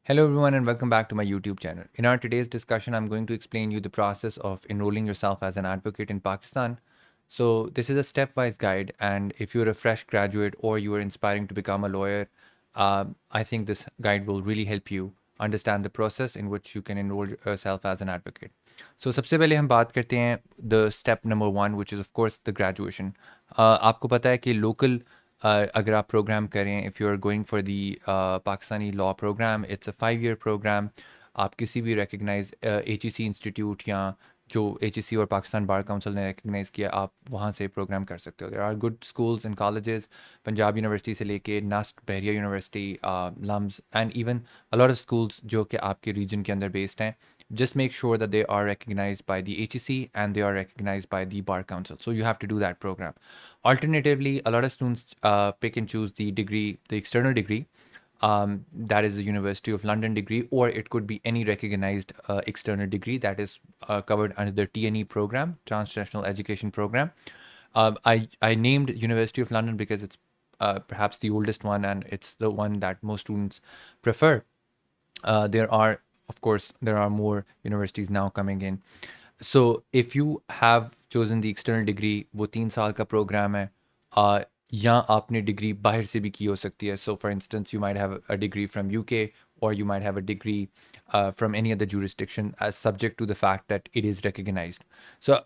Hello everyone and welcome back to my YouTube channel. In our today's discussion, I'm going to explain you the process of enrolling yourself as an advocate in Pakistan. So this is a stepwise guide, and if you're a fresh graduate or you are inspiring to become a lawyer, I think this guide will really help you understand the process in which you can enroll yourself as an advocate. So सबसे पहले हम बात करते हैं the step number one, which is of course the graduation. आपको पता है कि local अगर आप प्रोग्राम करें, if you are going for the Pakistani law program, it's a 5 year program. आप किसी भी रिकग्नाइज HEC इंस्टीट्यूट या जो HEC और पाकिस्तान बार काउंसिल ने रिकग्नाइज़ किया, आप वहाँ से प्रोग्राम कर सकते हो. There are good schools and colleges, Punjab university से लेके NUST, Bahria university, LUMS and even a lot of schools जो कि आपके रीजन के अंदर बेस्ड हैं. Just make sure that they are recognized by the HEC and they are recognized by the Bar Council. So you have to do that program. Alternatively, a lot of students pick and choose the degree, the external degree. That is the University of London degree, or it could be any recognized external degree that is covered under the TNE program, Transnational Education Program. I named University of London because it's perhaps the oldest one and it's the one that most students prefer. There are, of course, there are more universities now coming in. So if you have chosen the external degree, वो 3 साल का programme है. या आपने degree बाहर से भी की हो सकती है. So for instance, you might have a degree from UK, or you might have a degree from any other jurisdiction, as subject to the fact that it is recognized. So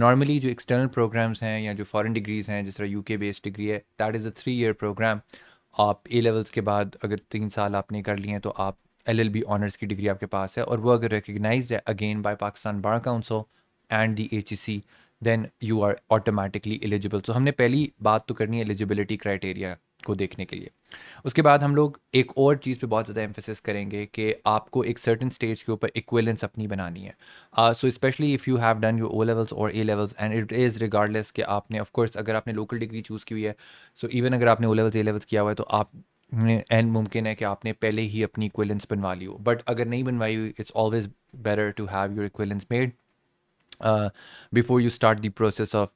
normally जो external programs हैं या जो foreign degrees हैं, जिस तरह UK based degree है, that is a 3 year program. आप A levels के बाद अगर 3 साल आपने कर लिए हैं तो आप LLB ऑनर्स की डिग्री आपके पास है, और वो अगर रिकग्नाइज्ड है again by Pakistan bar council and the HEC, then you are automatically eligible. So हमने पहली बात तो करनी है एलिजिबिलिटी क्राइटेरिया को देखने के लिए. उसके बाद हम लोग एक और चीज़ पे बहुत ज़्यादा एम्फेसिस करेंगे कि आपको एक सर्टन स्टेज के ऊपर इक्विलेंस अपनी बनानी है. So specially if you have done your O levels और A levels, and it is regardless कि आपने, ऑफ कोर्स अगर आपने लोकल डिग्री चूज़ की हुई है, सो इवन अगर आपने O levels A levels किया हुआ है तो आप एंड मुमकिन है कि आपने पहले ही अपनी इक्विलेंस बनवा ली हो. बट अगर नहीं बनवाई हुई, it's always better to have your equivalence made before you start the process of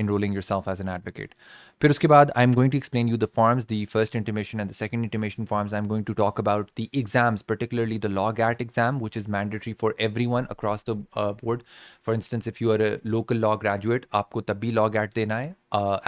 enrolling yourself as an advocate. फिर उसके बाद I'm going to explain you the forms, the first intimation and the second intimation forms. I'm going to talk about the exams, particularly the Law GAT exam, which is mandatory for everyone across the board. For instance, if you are a local law graduate, आपको तब भी Law GAT देना है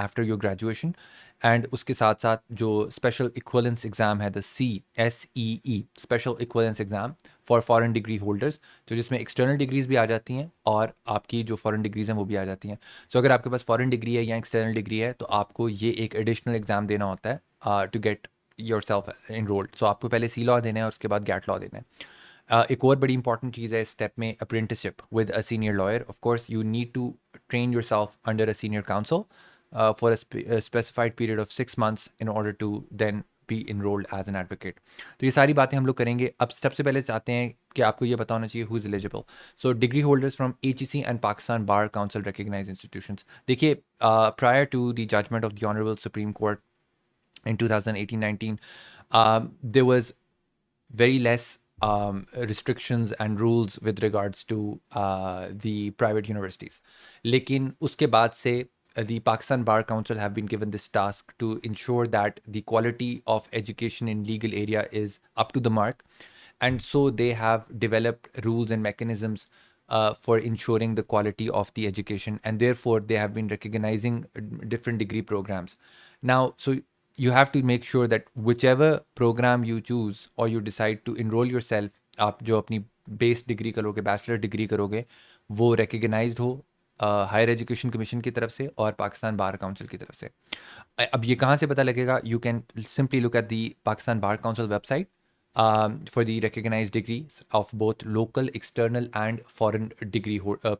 after your graduation. And उसके साथ साथ जो special equivalence exam है, the CSEE, special equivalence exam for foreign degree holders, तो जिसमें एक्सटर्नल डिग्रीज़ भी आ जाती हैं और आपकी जो फॉरेन डिग्रीज़ हैं वो भी आ जाती हैं. सो अगर आपके पास फॉरेन डिग्री है या एक्सटर्नल डिग्री है तो आपको ये एक एडिशनल एग्ज़ाम देना होता है to get yourself enrolled. So आपको पहले C लॉ देना है और उसके बाद गैट लॉ देना है. एक और बड़ी इंपॉर्टेंट चीज़ है इस स्टेप में, apprenticeship with a senior lawyer. Of course you need to train yourself under a senior counsel for a specified period of 6 months in order to then be enrolled as an advocate. तो ये सारी बातें हम लोग करेंगे. अब सबसे पहले चाहते हैं कि आपको ये पता होना चाहिए who is eligible. So degree holders from HEC and Pakistan Bar Council recognized institutions. देखिए, prior to the judgment of the Honorable Supreme Court in 2018-19, there was very less restrictions and rules with regards to the private universities. लेकिन उसके बाद से the Pakistan Bar Council have been given this task to ensure that the quality of education in legal area is up to the mark. And so they have developed rules and mechanisms for ensuring the quality of the education, and therefore they have been recognizing different degree programs. Now, so you have to make sure that whichever program you choose or you decide to enroll yourself, आप जो अपनी base degree करोगे, bachelor degree करोगे, वो recognised हो higher education commission की तरफ से और पाकिस्तान बार काउंसिल की तरफ से. अब ये कहाँ से पता लगेगा? You can simply look at the Pakistan bar council website for the recognized degrees of both local, external and foreign degree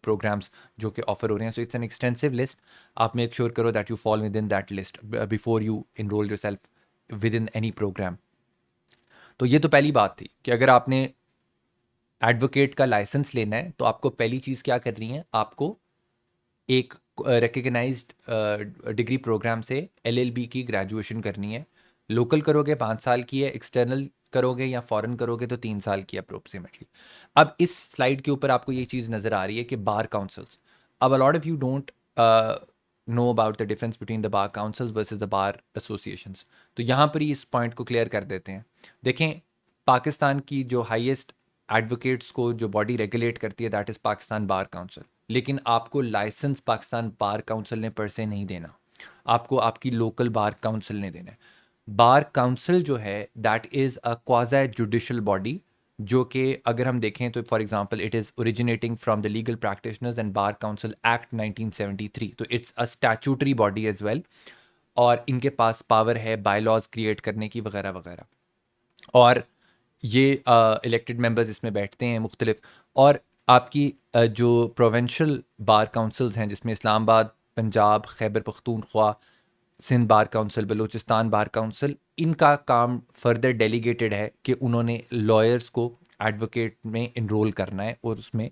programs जो कि offer हो रहे हैं. So it's an extensive list. आप make sure करो that you fall within that list before you enroll yourself within any program. तो ये तो पहली बात थी कि अगर आपने एडवोकेट का लाइसेंस लेना है तो आपको पहली चीज़ क्या करनी है, आपको एक रिकग्नाइज्ड डिग्री प्रोग्राम से LLB की ग्रेजुएशन करनी है. लोकल करोगे 5 साल की है, एक्सटर्नल करोगे या फॉरेन करोगे तो 3 साल की अप्रोक्सीमेटली. अब इस स्लाइड के ऊपर आपको ये चीज़ नज़र आ रही है कि बार काउंसिल्स. अब अ lot of you don't know about the difference between the bar councils versus the bar associations. तो यहाँ पर ही इस पॉइंट को क्लियर कर देते हैं. देखें, पाकिस्तान की जो हाईएस्ट एडवोकेट्स को जो बॉडी रेगुलेट करती है that is Pakistan bar council, लेकिन आपको लाइसेंस पाकिस्तान बार काउंसिल ने पर से नहीं देना, आपको आपकी लोकल बार काउंसिल ने देना है। बार काउंसिल जो है that is a quasi judicial body, जो कि अगर हम देखें तो for example it is originating from the legal practitioners and bar council act 1973, तो it's a statutory body as well, और इनके पास पावर है बायलॉज क्रिएट करने की वगैरह वगैरह, और ये इलेक्टेड मेंबर्स इसमें बैठते हैं मुख्तलिफ। और आपकी जो प्रोविंशियल बार काउंसिल्स हैं जिसमें Islamabad, Punjab, Khyber Pakhtunkhwa, Sindh bar council, Balochistan bar council, इनका काम फर्दर डेलीगेटेड है कि उन्होंने लॉयर्स को एडवोकेट में इनरोल करना है और उसमें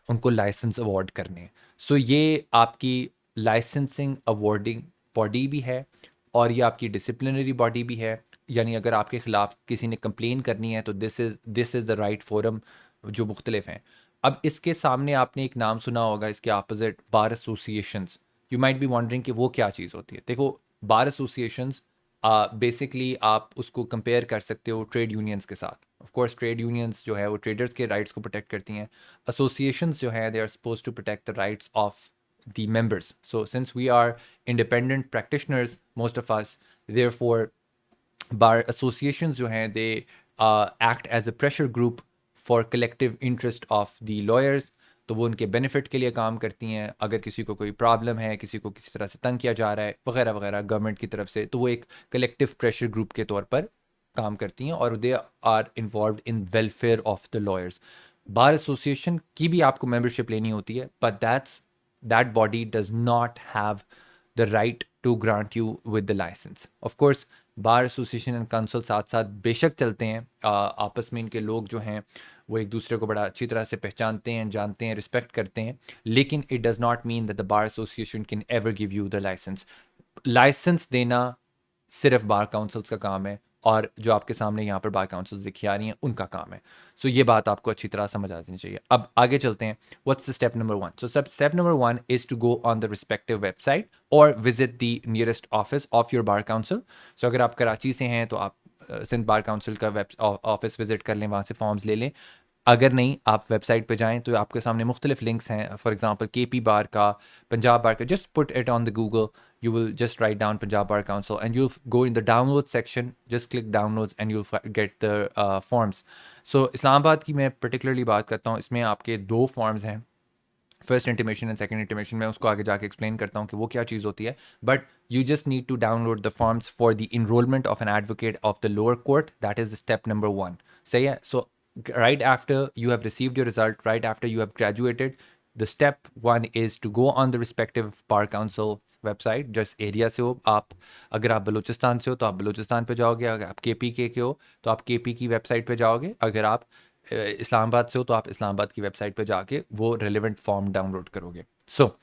उनको लाइसेंस अवार्ड करने हैं। सो ये आपकी लाइसेंसिंग अवार्डिंग बॉडी भी है और ये आपकी डिसिप्लिनरी बॉडी भी है, यानी अगर आपके ख़िलाफ़ किसी ने कंप्लेन करनी है तो this is the right forum, जो मुख्तलिफ हैं। अब इसके सामने आपने एक नाम सुना होगा इसके अपोजिट, bar associations. You might be wondering कि वो क्या चीज़ होती है। देखो, बार एसोसिएशंस बेसिकली आप उसको कंपेयर कर सकते हो ट्रेड यूनियंस के साथ। ऑफ कोर्स ट्रेड यूनियंस जो है वो ट्रेडर्स के राइट्स को प्रोटेक्ट करती हैं, एसोसिएशंस जो है they are suppose to protect the rights of the members. So since we are independent practitioners, most of us, therefore bar associations जो हैं they act as a pressure group for collective interest of the lawyers. तो वो उनके benefit के लिए काम करती हैं। अगर किसी को कोई प्रॉब्लम है, किसी को किसी तरह से तंग किया जा रहा है वगैरह वगैरह गवर्नमेंट की तरफ से, तो वो एक कलेक्टिव प्रेशर ग्रुप के तौर पर काम करती हैं और they are involve in welfare of the lawyers. Bar association की भी आपको मेंबरशिप लेनी होती है, but that body does not have the right to grant you with the license. Of course, bar association and council साथ साथ बेशक चलते हैं, आपस में इनके लोग जो हैं वो एक दूसरे को बड़ा अच्छी तरह से पहचानते हैं, जानते हैं, रिस्पेक्ट करते हैं, लेकिन it does not mean that the bar association can ever give you the licence. Licence देना सिर्फ बार काउंसिल्स का काम है और जो आपके सामने यहाँ पर बार काउंसिल्स दिखी आ रही हैं उनका काम है। सो ये बात आपको अच्छी तरह समझ आ जानी चाहिए। अब आगे चलते हैं, what's the step number 1? So step number 1 is to go on the respective website और visit the nearest office of your bar council. So अगर आप कराची से हैं तो आप सिंध बार काउंसिल का वेब ऑफिस विजिट कर लें, वहाँ से फॉर्म्स ले लें। अगर नहीं, आप वेबसाइट पे जाएं तो आपके सामने मुख्तलिफ लिंक्स हैं, फॉर एग्जांपल केपी बार का, पंजाब बार का। Just put it on the Google, you will just write down Punjab Bar Council and you'll go in the download section, just click downloads and you'll get the forms. So Islamabad की मैं particularly बात करता हूँ, इसमें आपके 2 forms हैं, first intimation and second intimation. मैं उसको आगे जाके एक्सप्लेन करता हूँ कि वो क्या चीज़ होती है, but you just need to download the forms for the enrolment of an advocate of the lower court, that is step number 1। सही है? सो right after you have received your result, right after you have graduated, the step 1 is to go on the respective bar council website, just area से हो आप। अगर आप बलूचिस्तान से हो तो आप बलूचिस्तान पे जाओगे, अगर आप केपी के हो तो आप केपी की वेबसाइट पे जाओगे, अगर आप इस्लामाबाद से हो तो आप इस्लामाबाद की वेबसाइट पे जाके वो रेलिवेंट फॉर्म डाउनलोड करोगे। So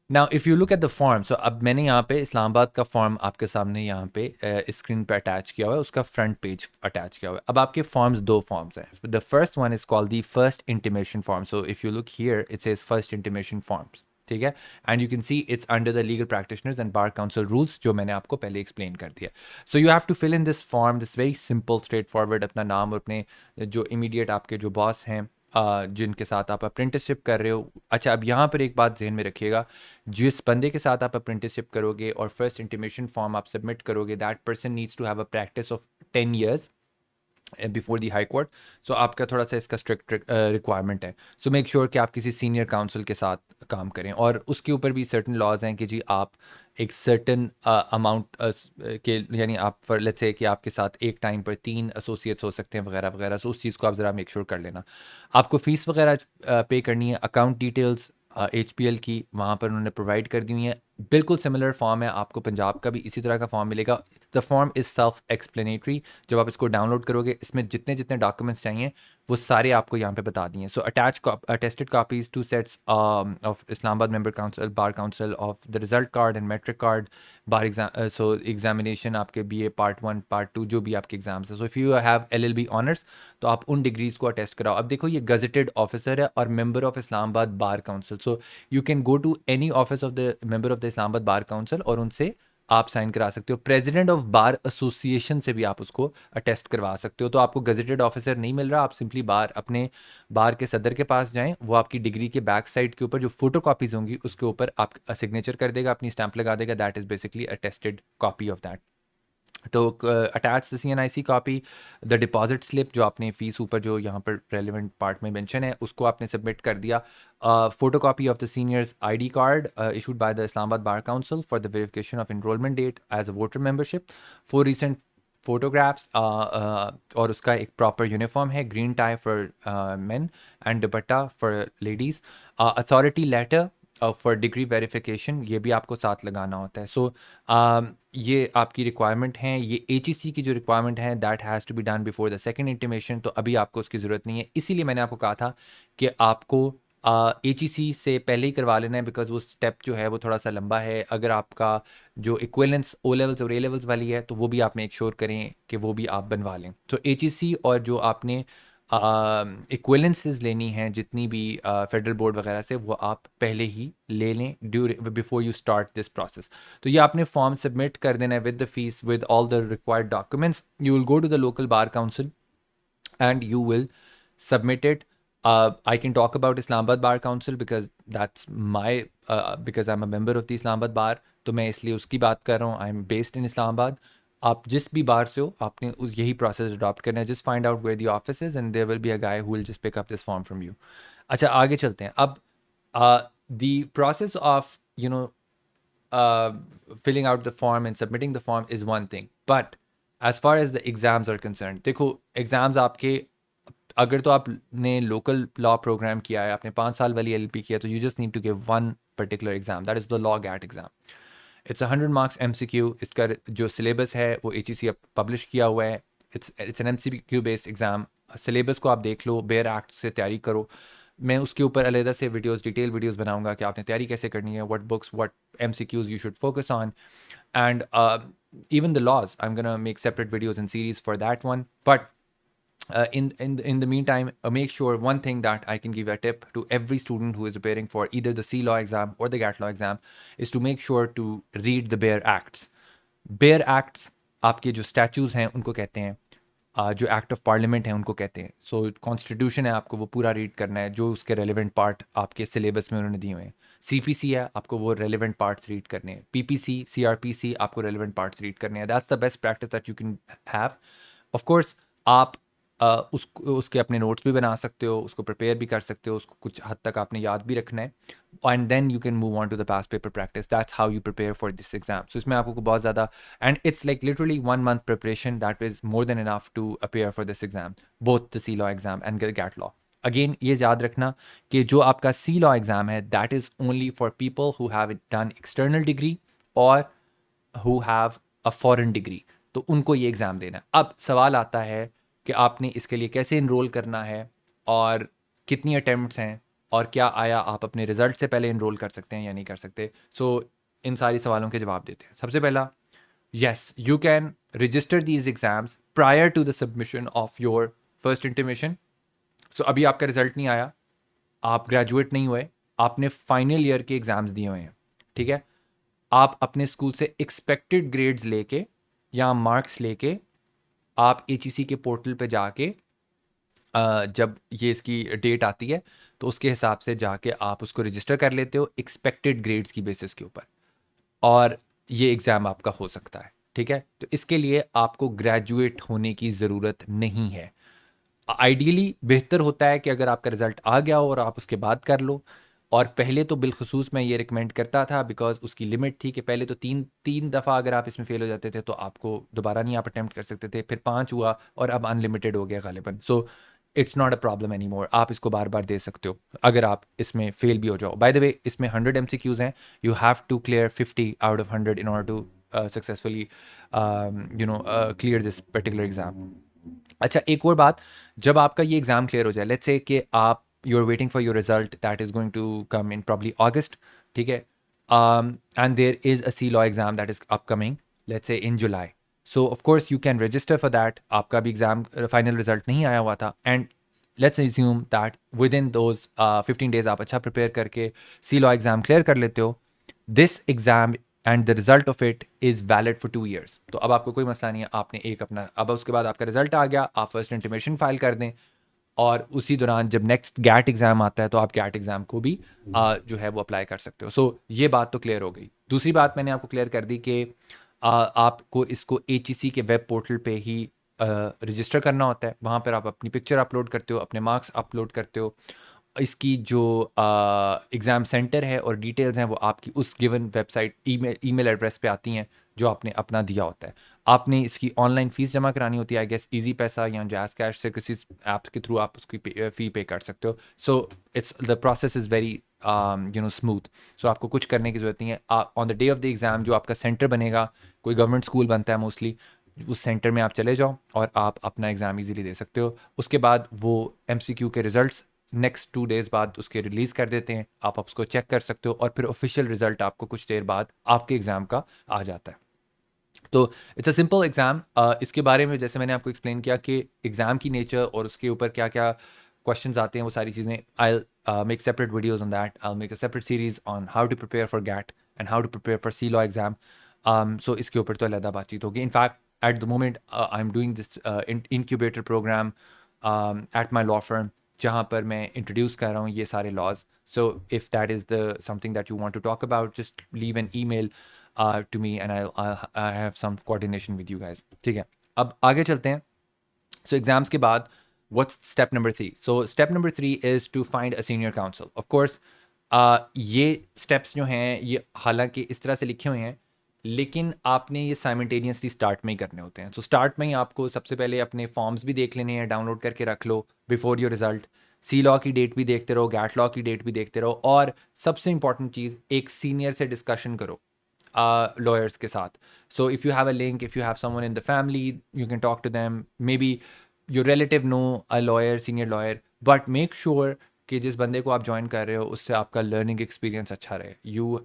now if you look at the form, so अब मैंने यहाँ पे इस्लामाबाद का फॉर्म आपके सामने यहाँ पे स्क्रीन पे अटैच किया हुआ है, उसका फ्रंट पेज अटैच किया हुआ है। अब आपके फॉर्म्स 2 फॉर्म्स हैं। The first one is called the first intimation form. So if you look here it says first intimation forms, ठीक है, and you can see it's under the legal practitioners and bar council rules, जो मैंने आपको पहले explain कर दिया। So you have to fill in this form, this very simple straightforward, अपना नाम और अपने जो इमीडिएट आपके जो बॉस हैं जिनके साथ आप अप्रेंटिसशिप कर रहे हो। अच्छा, अब यहाँ पर एक बात जहन में रखिएगा, जिस बंदे के साथ आप अप्रेंटिसशिप करोगे और फर्स्ट इंटीमेशन फॉर्म आप सबमिट करोगे, that person needs to have a practice of 10 years before the high court. So आपका थोड़ा सा इसका स्ट्रिक्ट रिक्वायरमेंट है। सो मेक श्योर कि आप किसी सीनियर काउंसिल के साथ काम करें, और उसके ऊपर भी सर्टन लॉज हैं कि जी आप एक सर्टन अमाउंट के, यानी आप फॉर लेट्स से कि आपके साथ एक टाइम पर 3 एसोसिएट्स हो सकते हैं वगैरह वगैरह। सो उस चीज़ को आप ज़रा मेक श्योर कर लेना। आपको फ़ीस वगैरह पे करनी है, अकाउंट डिटेल्स HPL की वहाँ पर उन्होंने प्रोवाइड कर दी हुई हैं। बिल्कुल सिमिलर फॉर्म है, आपको पंजाब का भी इसी तरह का फॉर्म मिलेगा। The form is self explanatory. जब आप इसको डाउनलोड करोगे, इसमें जितने जितने डॉक्यूमेंट्स चाहिए वो सारे आपको यहाँ पे बता दिए। So attested copies 2 sets of Islamabad member council bar council of the result card and matric card, bar exam, so examination आपके BA पार्ट 1 पार्ट 2 जो भी आपके एग्जाम्स है। So if you have LLB honours तो आप उन डिग्रीज़ को attest कराओ। अब देखो, ये गजेटेड ऑफिसर है और member of Islamabad bar council. So you can go to any office of the member of the Islamabad bar council और उनसे आप साइन करा सकते हो। प्रेसिडेंट ऑफ बार एसोसिएशन से भी आप उसको अटेस्ट करवा सकते हो। तो आपको गजेटेड ऑफिसर नहीं मिल रहा, आप सिंपली अपने बार के सदर के पास जाएं, वो आपकी डिग्री के बैक साइड के ऊपर जो फोटो कॉपीज होंगी उसके ऊपर आप सिग्नेचर कर देगा, अपनी स्टैंप लगा देगा, that is basically attested copy of that. तो attach the CNIC copy, the deposit slip जो आपने फीस ऊपर जो यहाँ पर रेलिवेंट पार्ट में मेंशन है उसको आपने सबमिट कर दिया। Photocopy of the seniors ID card issued by the Islamabad bar council for the verification of enrolment date as a voter membership, 4 recent photographs, और उसका एक प्रॉपर यूनिफॉर्म है, green tie for men and dupatta for ladies, authority letter for degree verification, ये भी आपको साथ लगाना होता है। सो ये आपकी रिक्वायरमेंट हैं। ये HEC की जो रिक्वायरमेंट है that has to be done before the second intimation, तो अभी आपको उसकी ज़रूरत नहीं है। इसीलिए मैंने आपको कहा था कि आपको HEC से पहले ही करवा लेना है, बिकॉज वो स्टेप जो है वो थोड़ा सा लंबा है। अगर आपका जो इक्विवेलेंस O लेवल्स और A लेवल्स वाली है तो वो भी आप मेक श्योर करें कि वो भी आप बनवा लें। तो HEC और जो आपने इक्विवेलेंसेस लेनी हैं जितनी भी फेडरल बोर्ड वगैरह से, वो आप पहले ही ले लें before you start this process. तो ये आपने फॉर्म सबमिट कर देना है with the fees, with all the required documents. You will go to the local bar council and you will submit it. I can talk about Islamabad Bar Council because that's because I'm a member of the Islamabad Bar, तो मैं इसलिए उसकी बात कर रहा हूँ। I am based in Islamabad. आप जिस भी बार से हो आपने उस यही प्रोसेस अडॉप्ट करना है। Just find out where the office is and there will be a guy who will just pick up this form from you. अच्छा, आगे चलते हैं। अब the process of filling out the form and submitting the form is one thing, but as far as the exams are concerned, देखो exams आपके, अगर तो आपने लोकल लॉ प्रोग्राम किया है, आपने 5 साल वाली LLP किया, तो you just need to give one particular exam, that is the law GAT exam. It's 100 marks MCQ। इसका जो सिलेबस है वो HEC अब पब्लिश किया हुआ है। It's an MCQ based exam. Syllabus को आप देख लो, बेयर एक्ट से तैयारी करो। मैं उसके ऊपर अलहदा से वीडियोस, डिटेल वीडियोस बनाऊंगा कि आपने तैयारी कैसे करनी है, what books, what MCQs you should focus on, and even the laws. I'm gonna make separate videos and series for that one. But in the meantime, make sure one thing that I can give a tip to every student who is preparing for either the C law exam or the GAT law exam is to make sure to read the bare acts. Bare acts आपके जो statues हैं उनको कहते हैं, जो act of parliament है उनको कहते हैं। सो कॉन्स्टिट्यूशन है, आपको वो पूरा रीड करना है, जो उसके रेलिवेंट पार्ट आपके सिलेबस में उन्होंने दिए हुए हैं। CPC है, आपको वो रेलिवेंट पार्ट्स रीड करने हैं। PPC, CRPC, आपको रेलिवेंट पार्ट्स रीड करने हैं। That's the best practice that you can have. Of course आप उसके अपने नोट्स भी बना सकते हो, उसको प्रिपेयर भी कर सकते हो, उसको कुछ हद तक आपने याद भी रखना है, and then you can move on to the past paper practice. That's how you prepare for this exam. So इसमें आपको बहुत ज़्यादा, and it's like literally 1 month preparation, that is more than enough to appear for this exam, both the C law exam and GAT law. Again ये याद रखना कि जो आपका C law एग्ज़ाम है that is only for people who have done external degree और who have a foreign degree, तो उनको ये एग्ज़ाम देना। अब सवाल आता है कि आपने इसके लिए कैसे इनरोल करना है और कितनी अटैम्प्ट्स हैं और क्या आया, आप अपने रिजल्ट से पहले इनरोल कर सकते हैं या नहीं कर सकते। सो इन सारी सवालों के जवाब देते हैं। सबसे पहला, yes, you can register these exams prior to the submission of your first intimation. So अभी आपका रिजल्ट नहीं आया, आप ग्रेजुएट नहीं हुए, आपने फाइनल ईयर के एग्जाम्स दिए हुए हैं, ठीक है। आप अपने स्कूल से एक्सपेक्टेड ग्रेड्स लेके या मार्क्स लेके आप HEC के पोर्टल पे जाके जब ये इसकी डेट आती है तो उसके हिसाब से जाके आप उसको रजिस्टर कर लेते हो एक्सपेक्टेड ग्रेड्स की बेसिस के ऊपर, और ये एग्ज़ाम आपका हो सकता है, ठीक है। तो इसके लिए आपको ग्रेजुएट होने की ज़रूरत नहीं है। आइडियली बेहतर होता है कि अगर आपका रिज़ल्ट आ गया हो और आप उसके बाद कर लो। और पहले तो बिलखसूस मैं ये रिकमेंड करता था, बिकॉज उसकी लिमिट थी कि पहले तो तीन दफ़ा अगर आप इसमें फ़ेल हो जाते थे तो आपको दोबारा नहीं आप अटैम्प्ट कर सकते थे, फिर 5 हुआ और अब अनलिमिटेड हो गया गालिबन। So it's not a problem any more, आप इसको बार बार दे सकते हो अगर आप इसमें फेल भी हो जाओ। बाय द वे, इसमें 100 MCQs हैं, you have to clear 50 out of 100 in order to successfully clear this particular exam. अच्छा, एक और बात, जब आपका ये एग्ज़ाम क्लियर हो जाए, लेट्स से कि आप you are waiting for your result that is going to come in probably August, ठीक है, and there is a C law exam that is upcoming, let's say in July. So of course you can register for that. आपका भी exam final result नहीं आया हुआ था, and let's assume that within those 15 days आप अच्छा prepare करके C law exam clear कर लेते हो। This exam and the result of it is valid for 2 years। तो अब आपको कोई मसला नहीं है, आपने एक अपना, अब उसके बाद आपका रिजल्ट आ गया, आप फर्स्ट इंटीमेशन फाइल कर दें, और उसी दौरान जब नेक्स्ट गैट एग्ज़ाम आता है तो आप गैट एग्ज़ाम को भी जो है वो अप्लाई कर सकते हो। सो ये बात तो क्लियर हो गई। दूसरी बात मैंने आपको क्लियर कर दी कि आपको इसको HEC के वेब पोर्टल पे ही रजिस्टर करना होता है। वहाँ पर आप अपनी पिक्चर अपलोड करते हो, अपने मार्क्स अपलोड करते हो, इसकी जो एग्ज़ाम सेंटर है और डिटेल्स हैं वो आपकी उस गिवन वेबसाइट ईमेल एड्रेस पे आती हैं जो आपने अपना दिया होता है। आपने इसकी ऑनलाइन फ़ीस जमा करानी होती है, आई गेस ईजी पैसा या जैज़ कैश से किसी ऐप के थ्रू आप उसकी फ़ी पे कर सकते हो। So it's the process is very smooth. So आपको कुछ करने की ज़रूरत नहीं है। On the day of the exam जो आपका सेंटर बनेगा, कोई गवर्नमेंट स्कूल बनता है मोस्टली, उस सेंटर में आप चले जाओ और आप अपना एग्ज़ाम ईजीली दे सकते हो। उसके बाद वो MCQ के रिजल्ट्स नेक्स्ट 2 डेज़ बाद उसके रिलीज़ कर देते हैं, आप उसको चेक कर सकते हो, और फिर ऑफिशियल रिजल्ट आपको कुछ देर बाद आपके एग्ज़ाम का आ जाता है। तो इट्स अ सिंपल एग्ज़ाम। इसके बारे में जैसे मैंने आपको एक्सप्लेन किया कि एग्ज़ाम की नेचर और उसके ऊपर क्या क्या क्वेश्चंस आते हैं, वो सारी चीज़ें I make separate videos on that. I make a separate series on how to prepare for GAT and how to prepare for C law exam. So इसके ऊपर तो अलग बातचीत होगी। In fact at the moment I am doing this incubator programme at my law firm, जहाँ पर मैं introduce कर रहा हूँ ये सारे laws. So if that is the something that you want to talk about, just leave an email to me and I have some coordination with you guys। ठीक है, अब आगे चलते हैं। So एग्जाम्स के बाद what's step number 3? So step number 3 is to find a senior counsel। Of course ये steps जो हैं ये हालांकि इस तरह से लिखे हुए हैं, लेकिन आपने ये साइमल्टेनियसली स्टार्ट में ही करने होते हैं। सो स्टार्ट में ही आपको सबसे पहले अपने फॉर्म्स भी देख लेने हैं, डाउनलोड करके रख लो before your result. C law की डेट भी देखते रहो, गैट लॉ की डेट भी देखते रहो, और सबसे इंपॉर्टेंट चीज़, एक सीनियर से डिस्कशन करो lawyers के साथ। So if you have a link, if you have someone in the family, you can talk to them. Maybe your relative know a lawyer, senior lawyer, but make sure कि जिस बंदे को आप join कर रहे हो उससे आपका लर्निंग एक्सपीरियंस अच्छा रहे। यू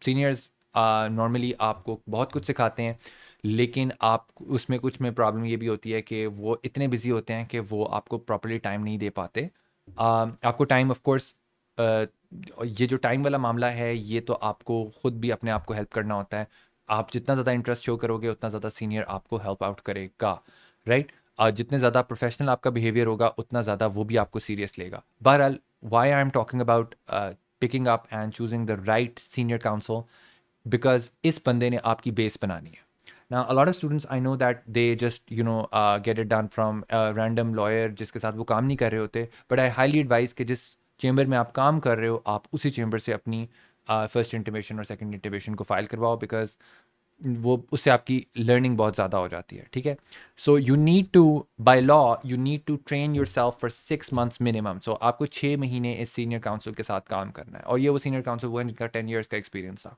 सीनियर्स नॉर्मली आपको बहुत कुछ सिखाते हैं, लेकिन आप उसमें कुछ में प्रॉब्लम ये भी होती है कि वो इतने बिजी होते हैं कि वो आपको प्रॉपरली टाइम नहीं दे पाते। आपको टाइम ऑफ कोर्स, ये जो टाइम वाला मामला है ये तो आपको खुद भी अपने आप को हेल्प करना होता है। आप जितना ज़्यादा इंटरेस्ट शो करोगे उतना ज़्यादा सीनियर आपको हेल्प आउट करेगा, राइट। जितने ज़्यादा प्रोफेशनल आपका बिहेवियर होगा उतना ज़्यादा वो भी आपको सीरियस लेगा। बहरहाल, why I am talking about picking up and choosing the right senior counsel, because इस बंदे ने आपकी बेस बनानी है। Now, a lot of students I know that they just get it done from a random lawyer जिसके साथ वो काम नहीं कर रहे होते, but I highly advise कि जिस चेंबर में आप काम कर रहे हो आप उसी चेंबर से अपनी फर्स्ट इंटीमेशन और सेकंड इंटीमेशन को फाइल करवाओ, बिकॉज वो उससे आपकी लर्निंग बहुत ज़्यादा हो जाती है। ठीक है, so you need to, by law you need to train yourself for 6 months minimum. So आपको 6 महीने इस सीनियर काउंसिल के साथ काम करना है, और ये वो सीनियर काउंसिल वो है जिनका 10 years का एक्सपीरियंस था।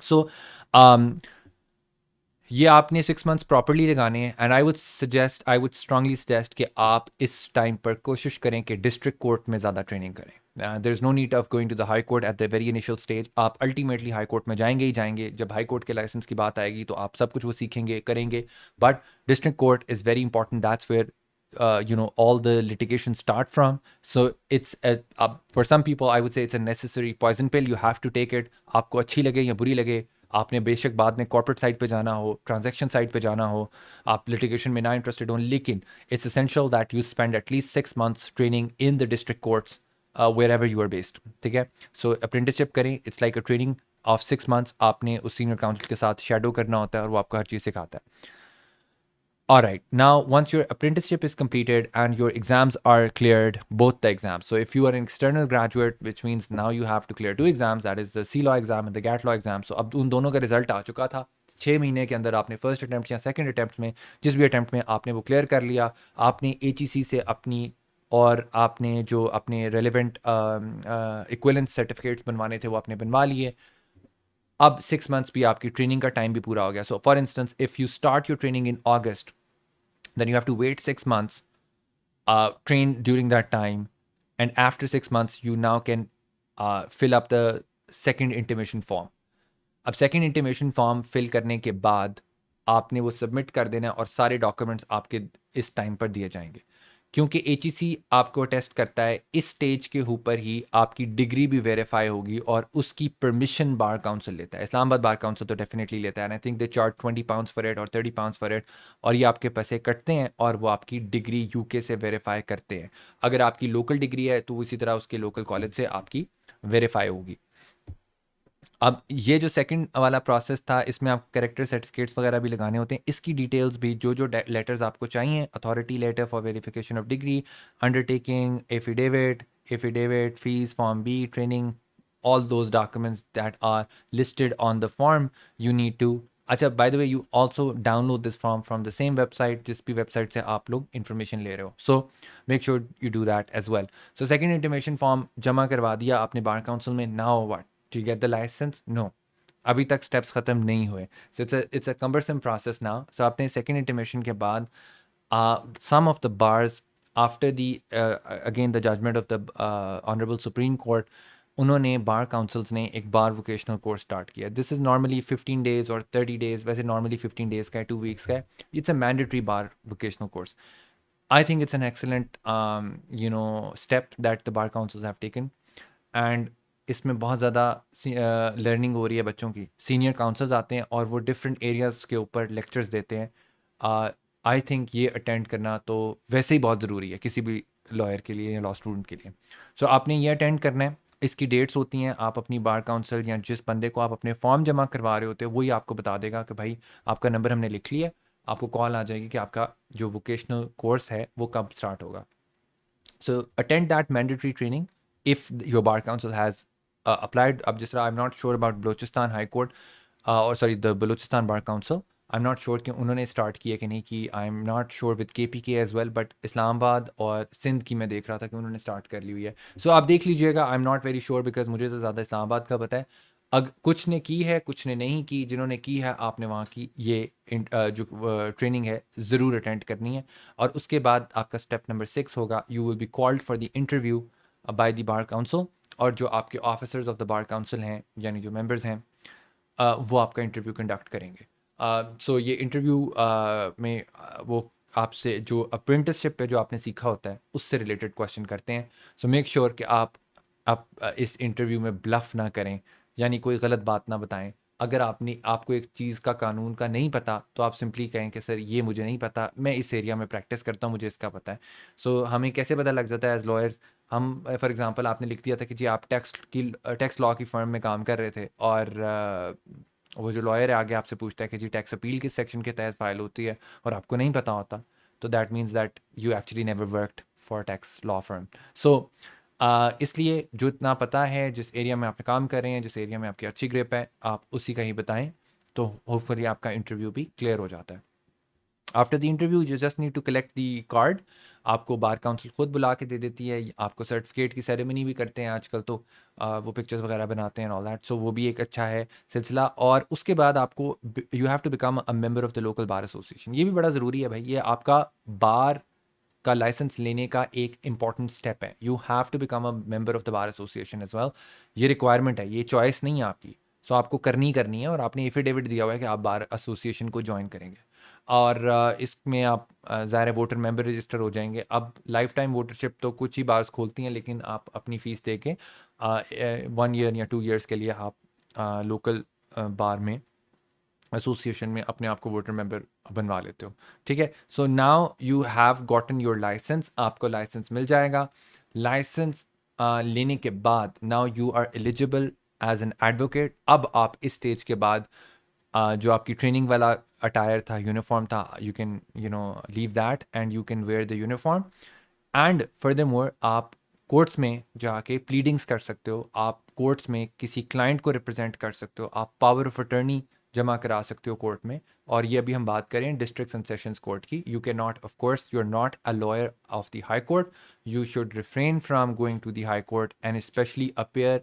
सो ये आपने 6 months प्रॉपरली लगाने हैं, and I would strongly suggest कि आप इस टाइम पर कोशिश करें कि डिस्ट्रिक्ट कोर्ट में ज़्यादा ट्रेनिंग करें। There is no need of going to the high court at the very initial stage. आप अल्टीमेटली हाई कोर्ट में जाएंगे ही जाएंगे। जब हाई कोर्ट के लाइसेंस की बात आएगी तो आप सब कुछ वो सीखेंगे करेंगे, but district court is very important. That's where all the litigation start from. So it's for some people I would say it's a necessary poison pill, you have to take it। आपको अच्छी लगे या बुरी लगे, आपने बेशक बाद में कॉर्पोरेट साइड पे जाना हो, ट्रांजैक्शन साइड पे जाना हो, आप लिटिगेशन में ना इंटरेस्टेड हो, लेकिन it's essential that you spend at least 6 months training in the district courts wherever you are based. ठीक है, सो अप्रेंटिसशिप करें, it's like a training of 6 months। आपने उस सीनियर काउंसिल के साथ शेडो करना होता है और वो आपको हर चीज़ सिखाता है। All right, now once your apprenticeship is completed and your exams are cleared, both the exams. So if you are an external graduate, which means now you have to clear 2 exams, that is the C law exam and the GAT law exam. So अब उन दोनों का result आ चुका था। 6 महीने के अंदर आपने फर्स्ट अटैम्प्ट या सेकंड अटैम्प्ट में, जिस भी अटैम्प्ट में आपने वो क्लियर कर लिया, आपने HEC से अपनी, और आपने जो अपने रेलिवेंट इक्विवेलेंस सर्टिफिकेट्स बनवाने थे वो आपने बनवा लिए। अब 6 months भी आपकी ट्रेनिंग का टाइम भी पूरा हो गया। So for instance if you start your training in August, then you have to wait 6 months, train during that time, and after 6 months you now can fill up the second intimation form। अब second intimation form fill करने के बाद आपने वो submit कर देना और सारे डॉक्यूमेंट्स आपके इस टाइम पर दिए जाएंगे। क्योंकि HEC आपको टेस्ट करता है इस स्टेज के ऊपर ही आपकी डिग्री भी वेरीफाई होगी और उसकी परमिशन बार काउंसिल लेता है। इस्लामाबाद बार काउंसिल तो डेफिनेटली लेता है and I think they charge £20 for it और £30 फॉर इट, और ये आपके पैसे कटते हैं और वो आपकी डिग्री UK से वेरीफाई करते हैं। अगर आपकी लोकल डिग्री है तो इसी तरह उसके लोकल कॉलेज से आपकी वेरीफाई होगी। अब ये जो सेकंड वाला प्रोसेस था, इसमें आपको कैरेक्टर सर्टिफिकेट्स वगैरह भी लगाने होते हैं। इसकी डिटेल्स भी जो जो लेटर्स आपको चाहिए, authority letter for verification of degree, undertaking, affidavit, fees, form B, training, all those documents that are listed on the form you need to. अच्छा, by the way, you also download this form from the same website, जिस भी website से आप लोग information ले रहे हो, so make sure you do that as well. So second intimation form जमा करवा दिया आपने बार काउंसिल में, now what? To get the license? No. अभी तक स्टेप्स ख़त्म नहीं हुए, so it's a cumbersome process now. So आपने second intimation के बाद some of the bars after the again the judgment of the honorable Supreme Court, उन्होंने बार councils ने एक बार वोकेशनल कोर्स स्टार्ट किया। दिस इज़ नॉर्मली 15 डेज़ और 30 days, वैसे normally 15 days का है, 2 वीक्स का है। It's a mandatory bar vocational course. I think it's an excellent step that the bar councils have taken, and इसमें बहुत ज़्यादा लर्निंग हो रही है बच्चों की। सीनियर काउंसल्स आते हैं और वो डिफरेंट एरियाज़ के ऊपर लेक्चर्स देते हैं। आई थिंक ये अटेंड करना तो वैसे ही बहुत ज़रूरी है किसी भी लॉयर के लिए या लॉ स्टूडेंट के लिए। सो आपने ये अटेंड करना है। इसकी डेट्स होती हैं, आप अपनी बार काउंसिल या जिस बंदे को आप अपने फॉर्म जमा करवा रहे होते हैं वही आपको बता देगा कि भाई आपका नंबर हमने लिख लिया, आपको कॉल आ जाएगी कि आपका जो वोकेशनल कोर्स है वो कब स्टार्ट होगा। So attend that mandatory training if your bar council has applied. अब जिस तरह I am not sure about Balochistan high court और sorry the Balochistan bar council, I am not sure कि उन्होंने स्टार्ट किया कि नहीं की। I am not sure with KPK as well, but Islamabad और सिंध की मैं देख रहा था कि उन्होंने स्टार्ट कर ली हुई है। सो आप देख लीजिएगा, आई am not very sure because मुझे तो ज़्यादा इस्लामाबाद का पता है। कुछ ने की है, कुछ ने नहीं की। जिन्होंने की है आपने वहाँ की ये जो ट्रेनिंग है ज़रूर अटेंड करनी है। और उसके बाद आपका स्टेप नंबर 6 होगा, you will be called for the interview by the bar council, और जो आपके officers of the bar council हैं यानी जो मेंबर्स हैं वो आपका इंटरव्यू कंडक्ट करेंगे। सो ये इंटरव्यू में वो आपसे जो अप्रेंटिसशिप पे जो आपने सीखा होता है उससे रिलेटेड क्वेश्चन करते हैं। सो मेक श्योर कि आप इस इंटरव्यू में ब्लफ ना करें, यानी कोई गलत बात ना बताएं। अगर आपको एक चीज़ का कानून का नहीं पता तो आप सिंपली कहें कि सर ये मुझे नहीं पता, मैं इस एरिया में प्रैक्टिस करता हूँ, मुझे इसका पता है। सो हमें कैसे पता लग जाता है एज लॉयर्स, हम फॉर एग्जांपल आपने लिख दिया था कि जी आप टैक्स लॉ की फर्म में काम कर रहे थे, और वो जो लॉयर है आगे आपसे पूछता है कि जी टैक्स अपील किस सेक्शन के तहत फाइल होती है, और आपको नहीं पता होता, तो that means that you actually never worked for tax law firm. So इसलिए जो इतना पता है, जिस एरिया में आप काम कर रहे हैं, जिस एरिया में आपकी अच्छी ग्रिप है, आप उसी का ही बताएं, तो होपफुली आपका इंटरव्यू भी क्लियर हो जाता है। After the interview you just need to collect the card. आपको बार काउंसिल खुद बुला के दे देती है, आपको सर्टिफिकेट की सेरेमनी भी करते हैं आजकल तो, वो पिक्चर्स वगैरह बनाते हैं ऑल दैट, सो वो भी एक अच्छा है सिलसिला। और उसके बाद आपको you have to become a member of the local bar association. ये भी बड़ा ज़रूरी है भाई, ये आपका बार का लाइसेंस लेने का एक इंपॉर्टेंट स्टेप है। You have to become a member of the bar association as well. ये रिक्वायरमेंट है, ये चॉइस नहीं है आपकी। सो आपको करनी है, और आपने एफिडेविट दिया हुआ है कि आप बार एसोसिएशन को ज्वाइन करेंगे, और इसमें आप ज़ाहिर वोटर मेंबर रजिस्टर हो जाएंगे। अब लाइफ टाइम वोटरशिप तो कुछ ही बार्स खोलती हैं, लेकिन आप अपनी फ़ीस दे के 1 ईयर या 2 ईयर्स के लिए आप लोकल बार में एसोसिएशन में अपने आप को वोटर मेंबर बनवा लेते हो। ठीक है, so now you have gotten your licence, आपको लाइसेंस मिल जाएगा। लाइसेंस लेने के बाद now you are eligible as an advocate. अब आप इस स्टेज के बाद जो आपकी ट्रेनिंग वाला अटायर था, यूनिफॉर्म था, you can leave that and you can wear the uniform. And furthermore आप कोर्ट्स में जाके प्लीडिंग्स कर सकते हो, आप कोर्ट्स में किसी क्लाइंट को रिप्रेजेंट कर सकते हो, आप पावर ऑफ अटर्नी जमा करा सकते हो कोर्ट में। और ये अभी हम बात करें डिस्ट्रिक्ट एंड सेशंस कोर्ट की। You can not, of course you are not a lawyer of the high court, you should refrain from going to the high court and specially appear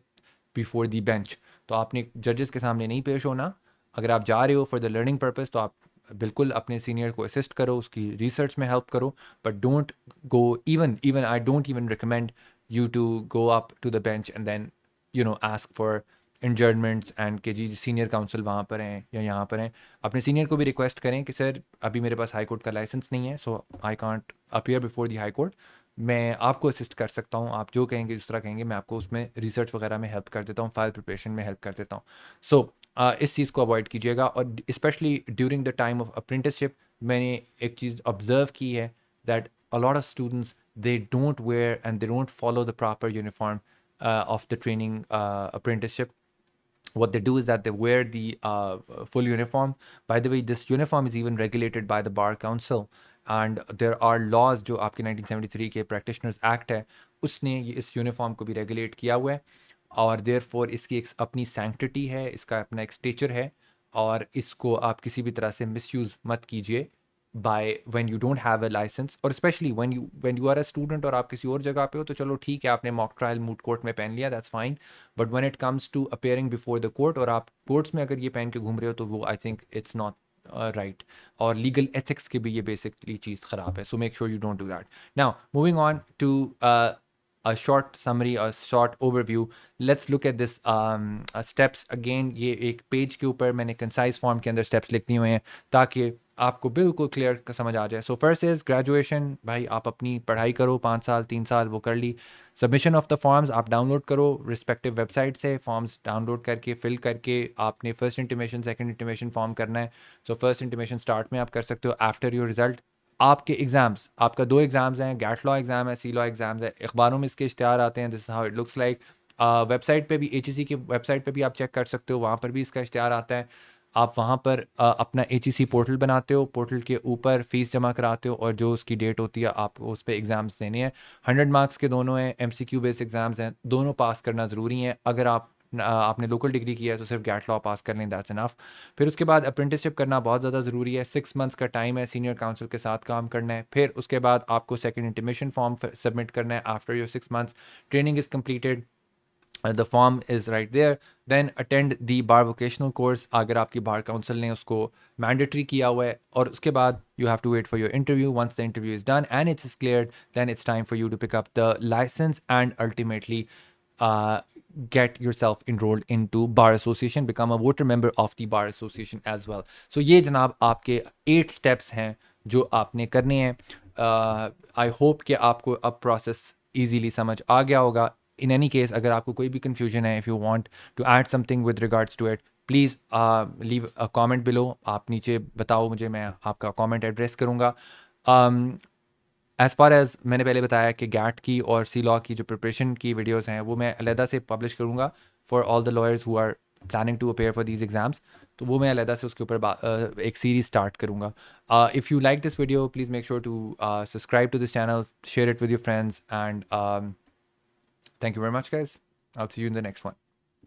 before the bench. तो आपने जजेस के सामने नहीं पेश होना। अगर आप जा रहे हो फॉर द लर्निंग पर्पज़ तो आप बिल्कुल अपने सीनियर को असिस्ट करो, उसकी रिसर्च में हेल्प करो, but don't go even I don't even recommend you to go up to the bench and then ask for adjournments and कि जी सीनियर काउंसिल वहाँ पर हैं या यहाँ पर हैं। अपने सीनियर को भी रिक्वेस्ट करें कि सर अभी मेरे पास हाई कोर्ट का लाइसेंस नहीं है, so I can't appear before the high court, मैं आपको असिस्ट कर सकता हूँ, आप जो कहेंगे जिस तरह कहेंगे मैं आपको उसमें रिसर्च वगैरह में हेल्प कर देता हूँ, फाइल प्रिपरेशन में हेल्प कर देता हूँ. सो इस चीज़ को अवॉइड कीजिएगा. और specially during the time of apprenticeship मैंने एक चीज़ ऑब्जर्व की है that a lot of students they don't wear and they don't follow the proper uniform of the training apprenticeship. What they do is that they wear the full uniform. By the way, this uniform is even regulated by the Bar Council, and there are laws जो आपके 1973 के Practitioners Act है उसने ये इस uniform को भी regulate किया हुआ है. और देयरफॉर इसकी एक अपनी सैंक्टिटी है, इसका अपना एक स्टेचर है, और इसको आप किसी भी तरह से मिसयूज़ मत कीजिए by when you don't have a licence. और specially when you are a student और आप किसी और जगह पे हो तो चलो ठीक है, आपने मॉक ट्रायल मूट कोर्ट में पहन लिया, that's fine. But when it comes to appearing before the court और आप कोर्ट्स में अगर ये पहन के घूम रहे हो तो वो I think it's not right. और लीगल एथिक्स की भी ये बेसिकली चीज़ ख़राब है. So make sure you don't do that. Now moving on to a short summary, a short overview. Let's look at this steps again. ये एक page के ऊपर मैंने कंसाइज फॉर्म के अंदर स्टेप्स लिख दिए हुए हैं ताकि आपको बिल्कुल क्लियर समझ आ जाए. So first is graduation. भाई आप अपनी पढ़ाई करो, 5 साल 3 साल वो कर ली. सबमिशन ऑफ द फॉर्म्स आप डाउनलोड करो रिस्पेक्टिव वेबसाइट से. फॉर्म्स डाउनलोड करके फिल करके आपने first intimation second intimation form करना है. सो फर्स्ट इंटीमेशन स्टार्ट में आप कर सकते हो आफ्टर योर रिजल्ट. आपके एग्ज़ाम्स, आपका 2 एग्ज़ाम्स हैं, गैट लॉ एग्ज़ाम है, सी लॉ एग्ज़ाम्स है. अखबारों में इसके इश्तिहार आते हैं, this is how it looks like. Website पे भी HEC की वेबसाइट पे भी आप चेक कर सकते हो, वहाँ पर भी इसका इश्तिहार आता है. आप वहाँ पर अपना HEC पोर्टल बनाते हो, पोर्टल के ऊपर फ़ीस जमा कराते हो और जो उसकी डेट होती है आपको उस पर एग्ज़ाम्स देने हैं. 100 मार्क्स के दोनों हैं, MCQ बेस्ड एग्ज़ाम्स हैं, दोनों पास करना ज़रूरी है. अगर आपने लोकल डिग्री किया है तो सिर्फ गैट लॉ पास कर लें, दैट्स इनफ. फिर उसके बाद अप्रेंटिसशिप करना बहुत ज़्यादा ज़रूरी है. 6 मंथ्स का टाइम है, सीनियर काउंसिल के साथ काम करना है. फिर उसके बाद आपको सेकंड इंटीमेशन फॉर्म सबमिट करना है after your 6 months. Training is completed, the form is right there. Then attend the bar vocational course अगर आपकी बार काउंसिल ने उसको मैंडेटरी किया हुआ है. और उसके बाद you have to wait for your interview. Once the interview is done and it's cleared, then it's time for you to pick up the license and ultimately get yourself enrolled into bar association, become a voter member of the bar association as well. So ये जनाब आपके 8 steps हैं जो आपने करने हैं. I hope कि आपको अब process easily समझ आ गया होगा. In any case, अगर आपको कोई भी confusion है, if you want to add something with regards to it, please leave a comment below. आप नीचे बताओ मुझे, मैं आपका comment address करूँगा. एज़ फार एज़ मैंने पहले बताया कि गैट की और सी लॉ की जो प्रिपरेशन की वीडियोज़ हैं वो मैं अलहदा से पब्लिश करूँगा for all the lawyers who are planning to appear for these exams. तो वो मैं अलहदा से उसके ऊपर एक सीरीज स्टार्ट करूँगा. If you like this video please make sure to subscribe to this channel, share it with your friends, and thank you very much guys. I'll see you in the next one.